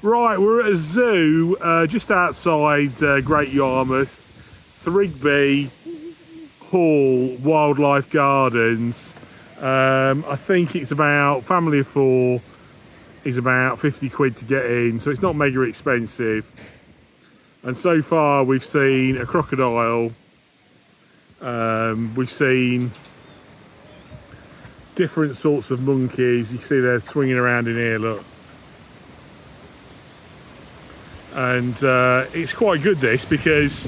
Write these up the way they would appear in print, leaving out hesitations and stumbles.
Right, we're at a zoo just outside Great Yarmouth, Thrigby Hall Wildlife Gardens. I think it's about, family of four is about 50 quid to get in, so it's not mega expensive. And so far we've seen a crocodile, we've seen different sorts of monkeys. You can see they're swinging around in here, look. And it's quite good, this, because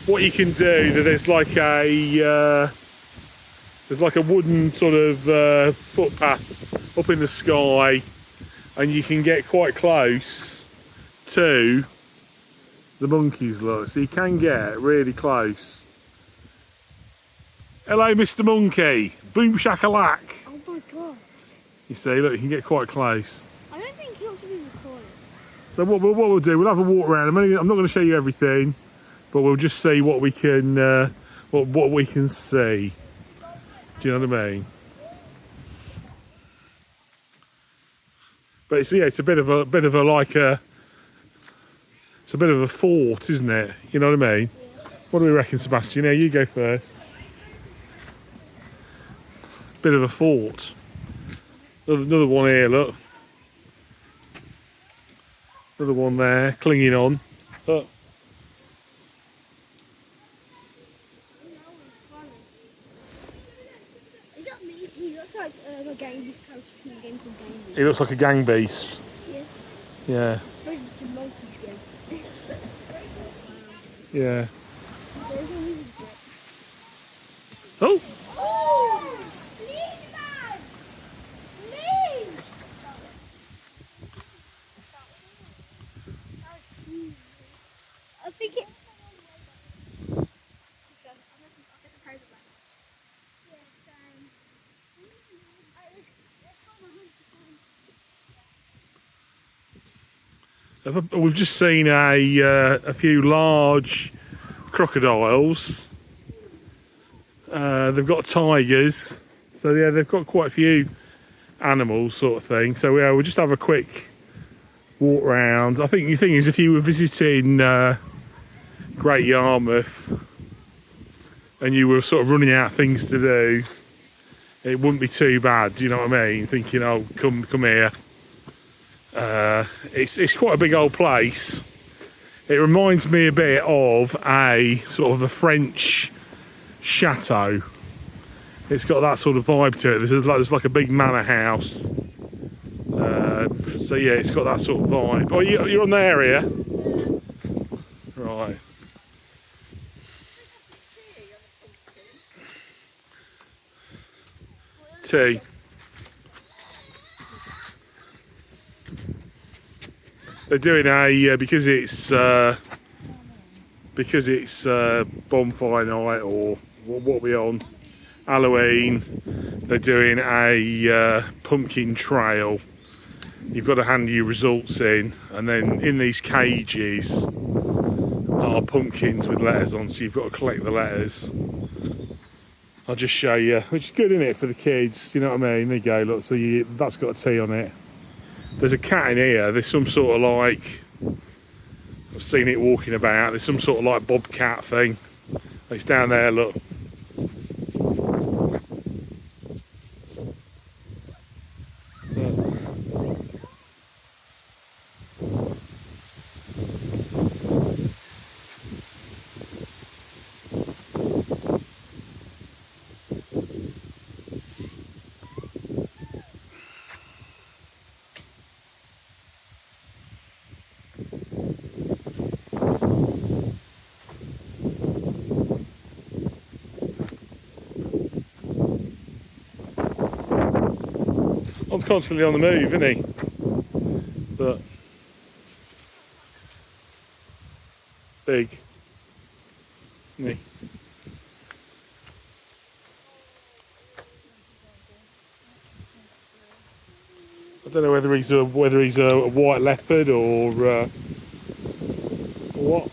what you can do, there's like a wooden sort of footpath up in the sky, and you can get quite close to the monkeys, look. So you can get really close. Hello, Mr. Monkey. Boom shakalak. Oh my god. You see, look, you can get quite close. I don't think he wants to be recorded. So what we'll do, we'll have a walk around. I'm not going to show you everything, but we'll just see what we can what we can see. Do you know what I mean? But it's, yeah, it's a bit of a it's a bit of a fort, isn't it? You know what I mean? Yeah. What do we reckon, Sebastian? Yeah, you go first. Bit of a fort. Another one here, look. Another one there, clinging on. Look. Is that me? He looks like a gang beast character from a game called Gang Beast. He looks like a gang beast. Yeah. Yeah. But it's a monkey skin. Yeah. There's a lizard bit. Oh! Oh! Leave, man! Leave! I think it... We've just seen a few large crocodiles. They've got tigers, so yeah, they've got quite a few animals, sort of thing. So yeah, we'll just have a quick walk round. I think the thing is, if you were visiting Great Yarmouth and you were sort of running out of things to do, it wouldn't be too bad. Do you know what I mean? Thinking, oh, come here. It's quite a big old place. It reminds me a bit of a sort of a French chateau. It's got that sort of vibe to it. There's like a big manor house. So yeah, it's got that sort of vibe. Oh, you're on the area? Right. Tea. They're doing a because it's bonfire night, or what we on Halloween. They're doing a pumpkin trail. You've got to hand your results in, and then in these cages are pumpkins with letters on. So you've got to collect the letters. I'll just show you, which is good, isn't it, for the kids? You know what I mean? There you go. Look, so that's got a T on it. There's a cat in here. There's some sort of like, I've seen it walking about. There's some sort of like bobcat thing. It's down there, look. I'm constantly on the move, isn't he? But big, isn't he? I don't know whether he's a white leopard or what.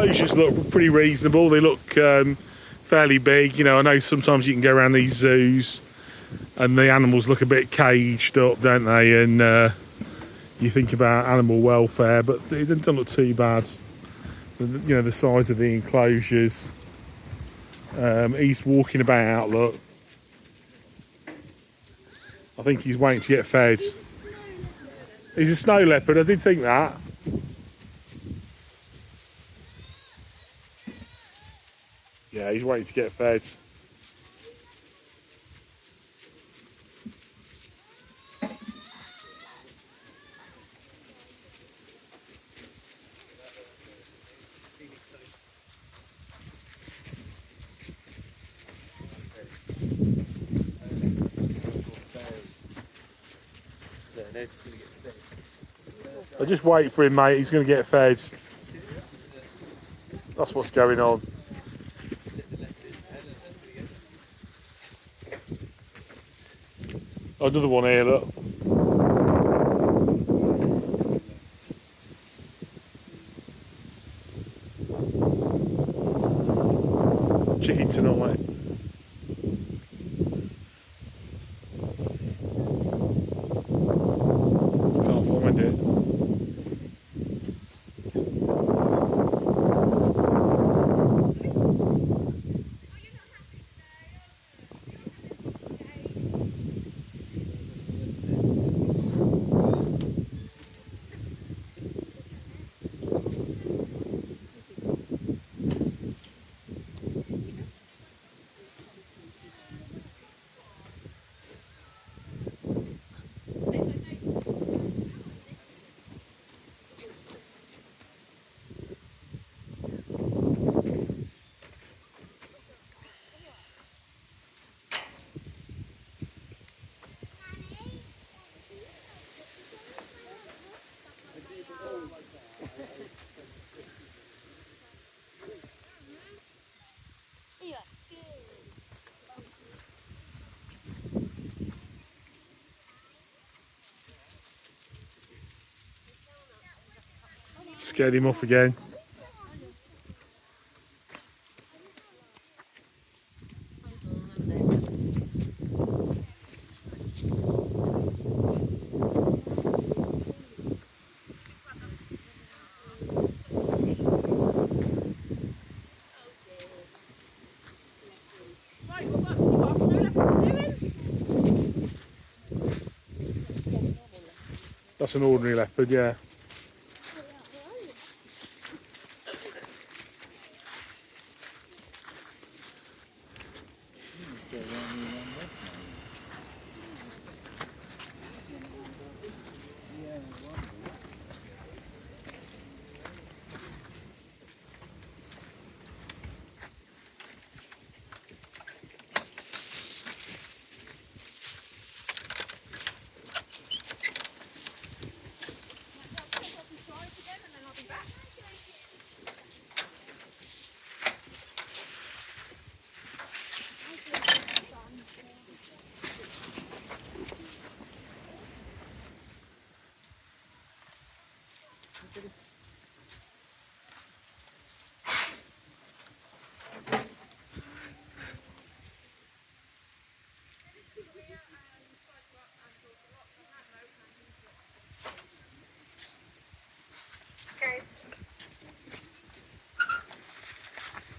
enclosures look pretty reasonable. They look fairly big. You know, I know sometimes you can go around these zoos and the animals look a bit caged up, don't they? And you think about animal welfare, but they don't look too bad. You know, the size of the enclosures. He's walking about, look. I think he's waiting to get fed. He's a snow leopard, I did think that. Yeah, he's waiting to get fed. I just wait for him, mate. He's going to get fed. That's what's going on. Another one here, look. Chicken tonight. Can't find it. Scared him off again. That's an ordinary leopard, yeah.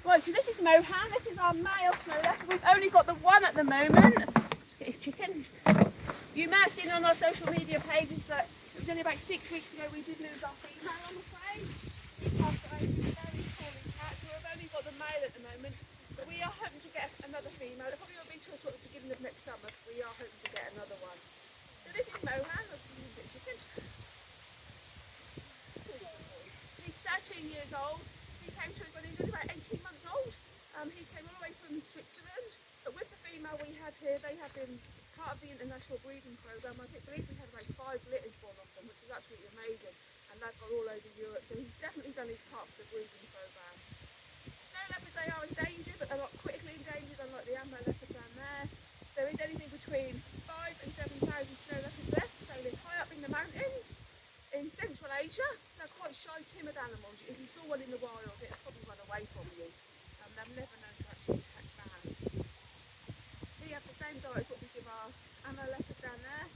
Right, so this is Mohan, this is our male snow leopard. We've only got the one at the moment. Just get his chicken. You may have seen on our social media pages that it was only about 6 weeks ago we did lose our female, I'm afraid. After a very poorly cat, so we've only got the male at the moment. But we are hoping to get another female. It probably won't be till sort of the beginning of next summer, but we are hoping to get another one. So this is Mohan, that's a little bit chicken. He's 13 years old. He came to us when he was only about 18 months old. He came all the way from Switzerland. But with the female we had here, they have been part of the international breeding programme. I believe we had about 5 litters born off them, which is absolutely amazing. And they've gone all over Europe, so he's definitely done his part for the breeding programme. Snow leopards, they are endangered, but they're not critically endangered, unlike the amber leopard down there. There is anything between 5,000 and 7,000 snow leopards left. They live high up in the mountains in Central Asia. They're quite shy, timid animals. If you saw one in the wild, it's probably away from you. They've never known to actually attack bad. We have the same diet as what we give our ammo letters down there.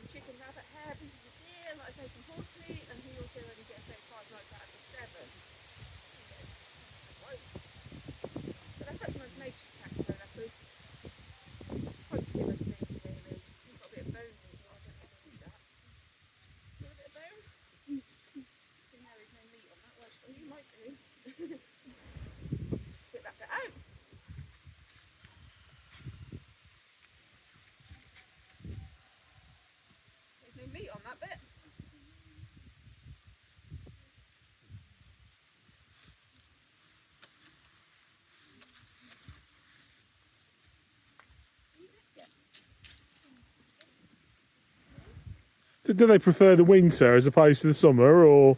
Chicken, rabbit, hare, pieces of deer, like I say, some horse meat, and he also only gets 5 nights out of the 7. But that's such a nice nature cast, so that food's quite similar to things, really. You've got a bit of bone as well, I don't know if I need that. You want a bit of bone? There's no meat on that, well, you might do. Spit that bit out. There's no meat on that bit. Do they prefer the winter as opposed to the summer, or?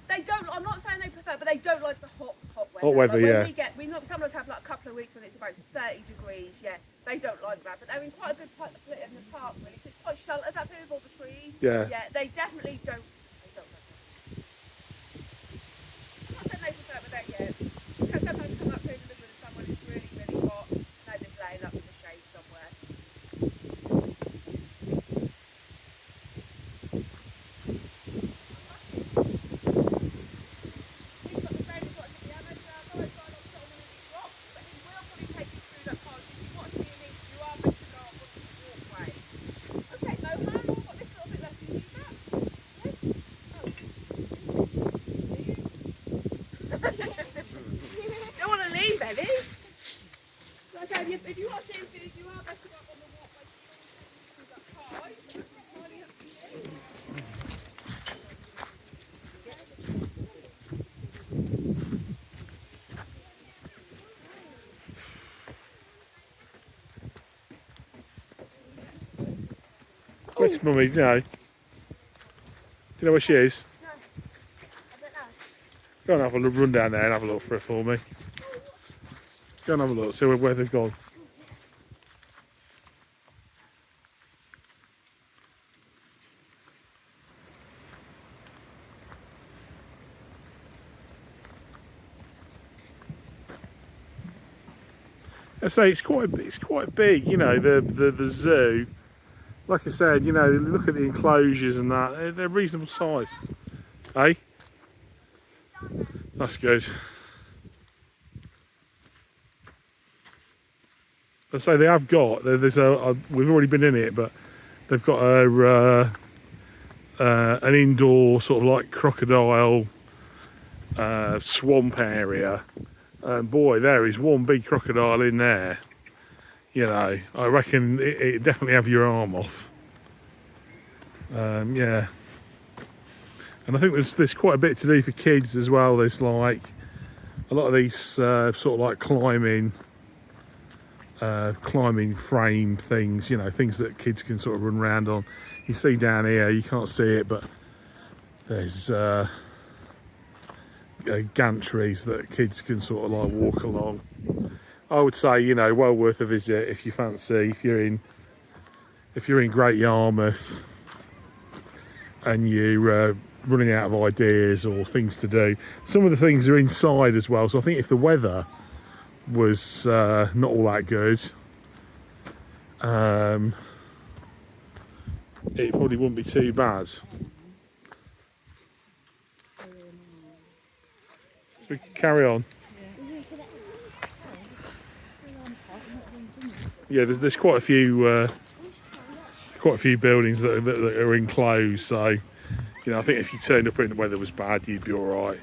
They don't. I'm not saying they prefer, but they don't like the hot weather. Hot weather, like yeah. we sometimes have like a couple of weeks when it's about 30 degrees. Yeah, they don't like that. But they're in quite a good part in the park, really. So it's quite sheltered up here with all the trees. Yeah. Yeah, they definitely don't. They don't like that. I'm not saying they prefer it, but they yeah. You can sometimes come up here in the middle of the summer when it's really, really hot, and they're just laying up in the shade somewhere. Don't want to leave, baby. Okay, if you want to see him food, you are best to go up on the walkway. So you always take these through that pie. Entirely up to you. Where's Mummy? Do you know where she is? No. I don't know. Go and have a look, run down there and have a look for me. Go and have a look, see where they've gone. I say it's quite big, you know, the zoo. Like I said, you know, look at the enclosures and that, they're reasonable size. Eh? That's good. I say they have got, there's we've already been in it, but they've got an indoor sort of like crocodile swamp area. And boy, there is one big crocodile in there. You know, I reckon it definitely have your arm off. Yeah. And I think there's quite a bit to do for kids as well. There's like a lot of these sort of like climbing frame things, you know, things that kids can sort of run around on. You see down here, you can't see it, but there's gantries that kids can sort of like walk along. I would say, you know, well worth a visit if you fancy, if you're in Great Yarmouth and you're running out of ideas or things to do. Some of the things are inside as well, so I think if the weather was not all that good, it probably wouldn't be too bad. We can carry on. Yeah, there's quite a few buildings that are enclosed, so you know, I think if you turned up and the weather was bad, you'd be all right.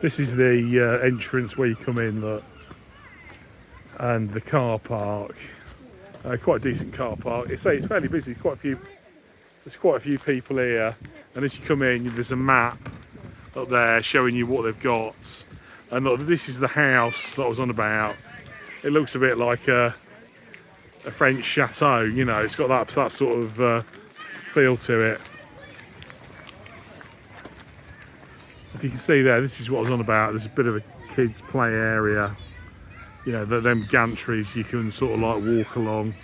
This is the entrance where you come in, look, and the car park. Quite a decent car park. It's fairly busy. There's quite a few people here, and as you come in, there's a map up there showing you what they've got. And look, this is the house that I was on about. It looks a bit like a French chateau. You know, it's got that sort of feel to it. If you can see there, this is what I was on about. There's a bit of a kids' play area you know, them gantries you can sort of like walk along.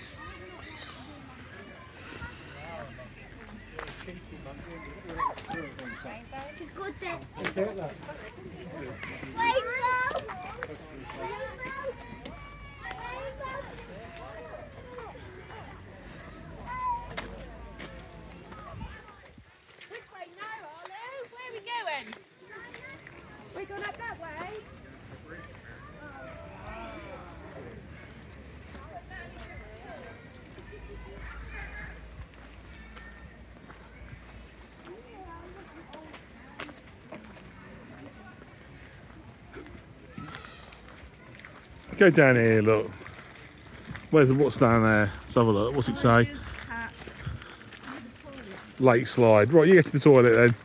It's good then. Which way now, Arlo? Where are we going? We're going up that way. Go down here, look. What's down there? Let's have a look. What's it say? Lake slide. Right, you get to the toilet then.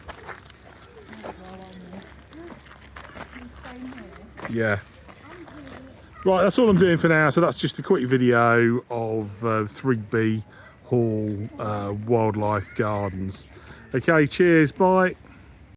Yeah. Right, that's all I'm doing for now. So that's just a quick video of Thrigby Hall Wildlife Gardens. Okay, cheers, bye.